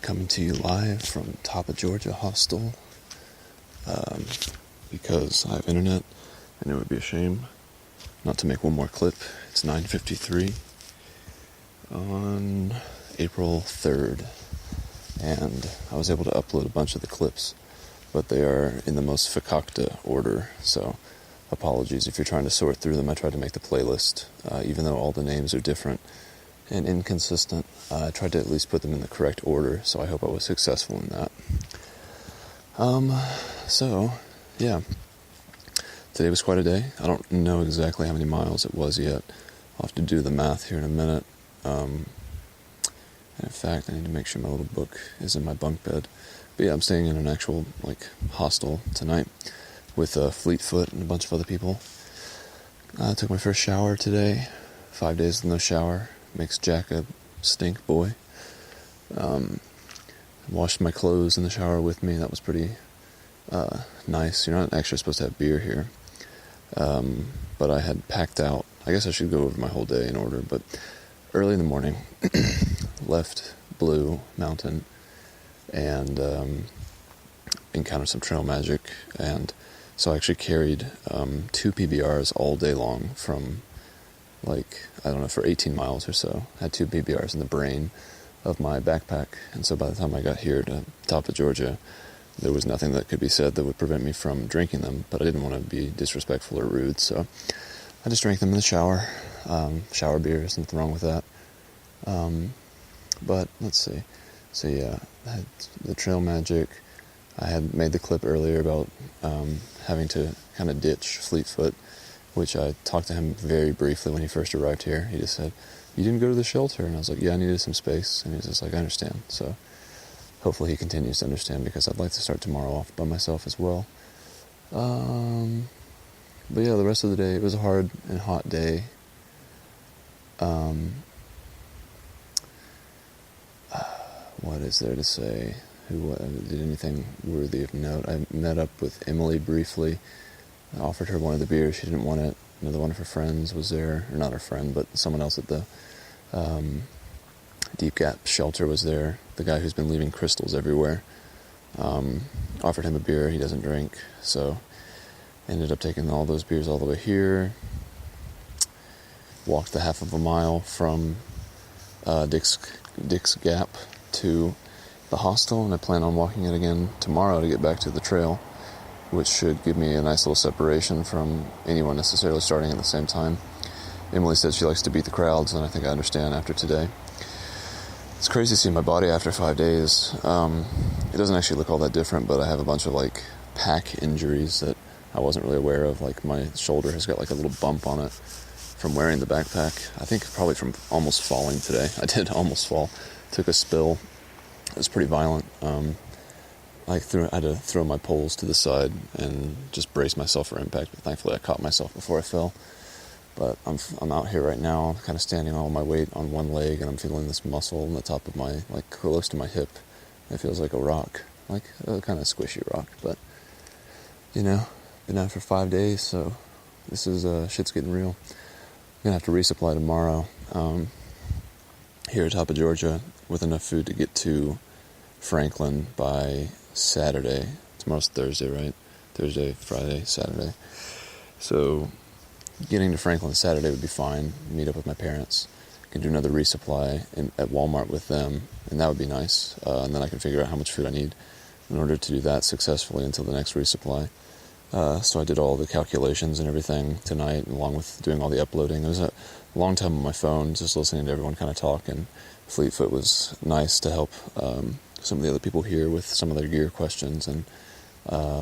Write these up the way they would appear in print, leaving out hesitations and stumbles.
Coming to you live from Top of Georgia Hostel. Because I have internet, and it would be a shame not to make one more clip. It's 9:53 on April 3rd, and I was able to upload a bunch of the clips, but they are in the most fakakta order, so apologies if you're trying to sort through them. I tried to make the playlist, even though all the names are different and inconsistent. I tried to at least put them in the correct order, so I hope I was successful in that. Yeah. Today was quite a day. I don't know exactly how many miles it was yet. I'll have to do the math here in a minute. And in fact, I need to make sure my little book is in my bunk bed. But yeah, I'm staying in an actual, hostel tonight with Fleetfoot and a bunch of other people. I took my first shower today. 5 days with no shower. Makes Jack a stink boy. Washed my clothes in the shower with me. That was pretty nice. You're not actually supposed to have beer here. But I had packed out. I guess I should go over my whole day in order. But early in the morning, left Blue Mountain and encountered some trail magic. And so I actually carried 2 PBRs all day long from, for 18 miles or so. I had 2 PBRs in the brain of my backpack. And so by the time I got here to Top of Georgia, there was nothing that could be said that would prevent me from drinking them, but I didn't want to be disrespectful or rude, so I just drank them in the shower. Shower beer, there's nothing wrong with that. But let's see. So yeah, I had the trail magic. I had made the clip earlier about having to kind of ditch Fleetfoot, which I talked to him very briefly when he first arrived here. He just said, "You didn't go to the shelter?" And I was like, "Yeah, I needed some space." And he was just like, "I understand." So hopefully he continues to understand, because I'd like to start tomorrow off by myself as well. But yeah, the rest of the day, it was a hard and hot day. What is there to say? Who did anything worthy of note? I met up with Emily briefly. I offered her one of the beers. She didn't want it. Another one of her friends was there. Or not her friend, but someone else at the Deep Gap shelter was there. The guy who's been leaving crystals everywhere. Offered him a beer. He doesn't drink, so ended up taking all those beers all the way here. Walked the half of a mile from Dick's Gap to the hostel, and I plan on walking it again tomorrow to get back to the trail, which should give me a nice little separation from anyone necessarily starting at the same time. Emily said she likes to beat the crowds, and I think I understand after today. It's crazy to see my body after 5 days. It doesn't actually look all that different, but I have a bunch of pack injuries that I wasn't really aware of. My shoulder has got a little bump on it from wearing the backpack. I think probably from almost falling today. I did almost fall. Took a spill. It was pretty violent. I had to throw my poles to the side and just brace myself for impact. But thankfully, I caught myself before I fell. But I'm out here right now, kind of standing all my weight on one leg, and I'm feeling this muscle on the top of my, close to my hip. It feels like a rock, a kind of squishy rock. But, been out for 5 days, so this is, shit's getting real. I'm going to have to resupply tomorrow here at Top of Georgia with enough food to get to Franklin by Saturday. Tomorrow's Thursday, right? Thursday, Friday, Saturday. So getting to Franklin Saturday would be fine. Meet up with my parents. Can do another resupply at Walmart with them, and that would be nice. And then I can figure out how much food I need in order to do that successfully until the next resupply. So I did all the calculations and everything tonight, along with doing all the uploading. It was a long time on my phone, just listening to everyone kind of talk, and Fleetfoot was nice to help some of the other people here with some of their gear questions and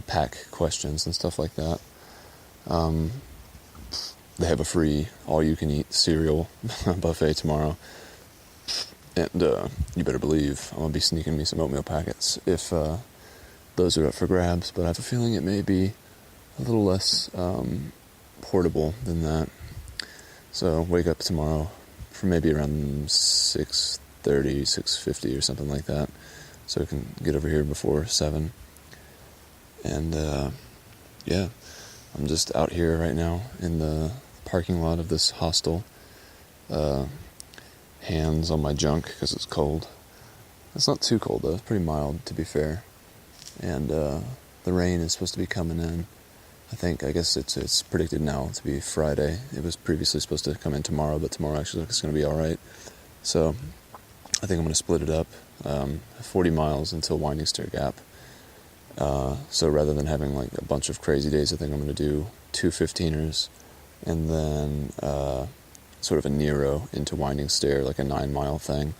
pack questions and stuff like that. They have a free all-you-can-eat cereal buffet tomorrow. And you better believe I'm going to be sneaking me some oatmeal packets if those are up for grabs. But I have a feeling it may be a little less portable than that. So wake up tomorrow for maybe around 6:30, 6:50 or something like that. So I can get over here before 7. And yeah, I'm just out here right now in the parking lot of this hostel. hands on my junk because it's cold. It's not too cold though, it's pretty mild to be fair. And the rain is supposed to be coming in. I guess it's predicted now to be Friday. It was previously supposed to come in tomorrow, but tomorrow actually looks going to be alright. So I think I'm going to split it up, 40 miles until Winding Stair Gap. So rather than having like a bunch of crazy days, I think I'm going to do 2 15ers and then sort of a Nero into Winding Stair, like a 9-mile thing.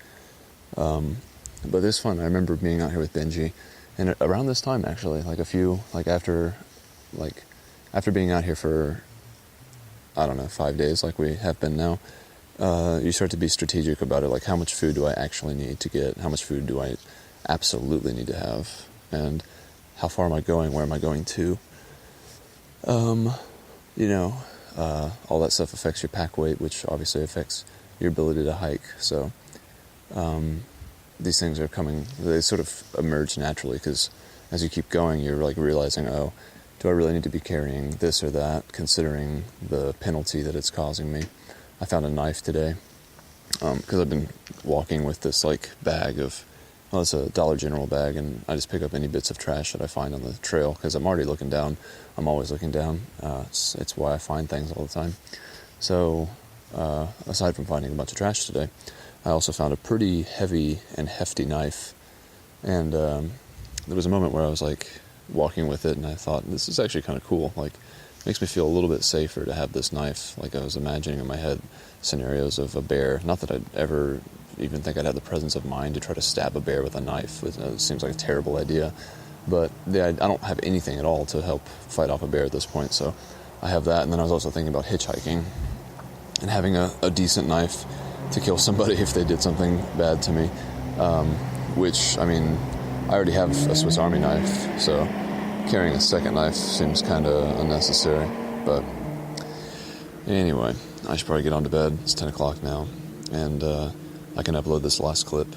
But it's fun. I remember being out here with Benji, and around this time actually, after being out here for, I don't know, 5 days like we have been now, you start to be strategic about it, like how much food do I actually need to get, how much food do I absolutely need to have, and how far am I going, where am I going to. All that stuff affects your pack weight, which obviously affects your ability to hike, so these things they sort of emerge naturally, because as you keep going, you're like realizing, oh, do I really need to be carrying this or that, considering the penalty that it's causing me. I found a knife today, because I've been walking with this like bag of, well, it's a Dollar General bag, and I just pick up any bits of trash that I find on the trail, because I'm already looking down. I'm always looking down. It's why I find things all the time. So, aside from finding a bunch of trash today, I also found a pretty heavy and hefty knife, and there was a moment where I was like walking with it, and I thought, this is actually kind of cool. Like, it makes me feel a little bit safer to have this knife. Like, I was imagining in my head scenarios of a bear. Not that I'd ever even think I'd have the presence of mind to try to stab a bear with a knife. It seems like a terrible idea. But I don't have anything at all to help fight off a bear at this point, so I have that. And then I was also thinking about hitchhiking and having a decent knife to kill somebody if they did something bad to me. Which, I mean, I already have a Swiss Army knife, so carrying a second knife seems kind of unnecessary. But anyway, I should probably get on to bed. It's 10 o'clock now, and I can upload this last clip,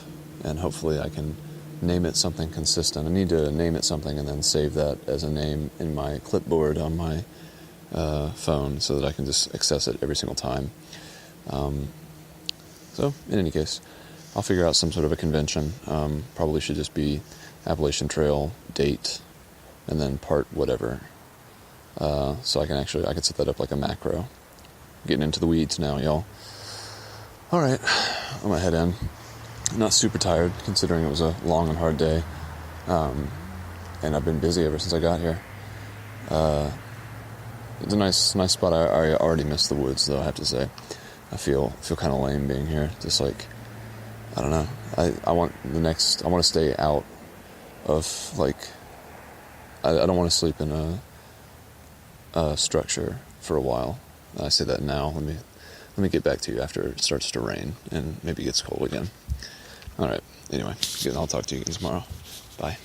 and hopefully I can name it something consistent. I need to name it something and then save that as a name in my clipboard on my phone so that I can just access it every single time. So, in any case, I'll figure out some sort of a convention. Probably should just be Appalachian Trail, date, and then part whatever. So I can set that up like a macro. Getting into the weeds now, y'all. Alright, I'm gonna head in. I'm not super tired, considering it was a long and hard day. And I've been busy ever since I got here. It's a nice spot. I already miss the woods, though, I have to say. I feel kind of lame being here. Just like, I don't know. I want to stay out of, like, I don't want to sleep in a structure for a while. I say that now. Let me get back to you after it starts to rain and maybe it gets cold again. Alright, anyway, I'll talk to you guys tomorrow. Bye.